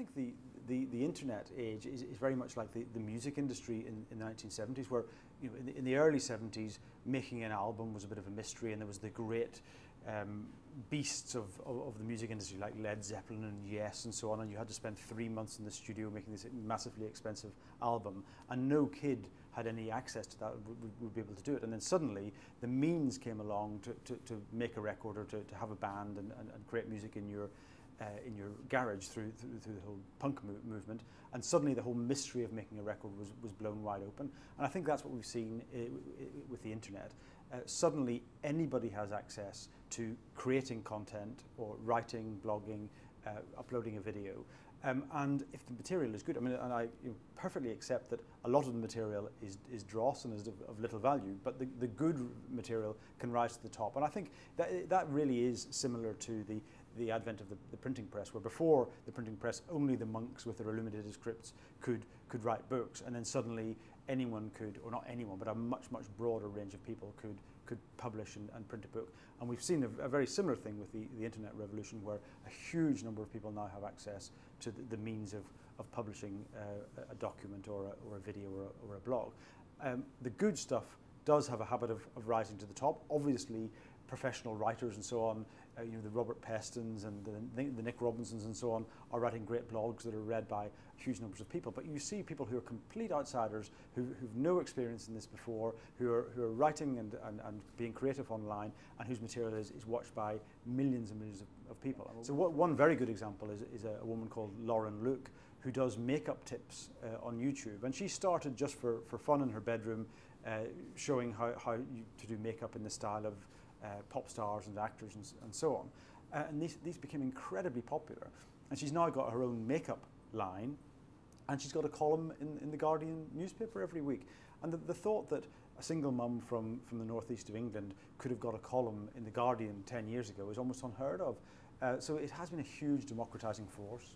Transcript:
think the internet age is very much like the music industry in the 1970s, where in the early 70s making an album was a bit of a mystery, and there was the great beasts of the music industry like Led Zeppelin and Yes and so on, and you had to spend 3 months in the studio making this massively expensive album, and no kid had any access to that, would be able to do it. And then suddenly the means came along to make a record, or to have a band and create music in your garage through the whole punk movement, and suddenly the whole mystery of making a record was blown wide open. And I think that's what we've seen with the internet. Suddenly anybody has access to creating content, or writing, blogging, uploading a video. And if the material is good, I mean, and I perfectly accept that a lot of the material is dross and is of little value, but the good material can rise to the top. And I think that really is similar to the advent of the printing press, where before the printing press only the monks with their illuminated scripts could write books, and then suddenly anyone could, or not anyone, but a much broader range of people could publish and print a book. And we've seen a very similar thing with the internet revolution, where a huge number of people now have access to the means of publishing a document or a video or a blog. The good stuff does have a habit of rising to the top. Obviously, professional writers and so on, the Robert Pestons and the Nick Robinsons and so on, are writing great blogs that are read by huge numbers of people. But you see people who are complete outsiders, who've no experience in this before, who are writing and being creative online, and whose material is watched by millions and millions of people. So one very good example is a woman called Lauren Luke, who does makeup tips on YouTube. And she started just for fun in her bedroom, showing how to do makeup in the style of pop stars and actors and so on. And these became incredibly popular. And she's now got her own makeup line, and she's got a column in the Guardian newspaper every week. And the thought that a single mum from the northeast of England could have got a column in the Guardian 10 years ago is almost unheard of. So it has been a huge democratizing force.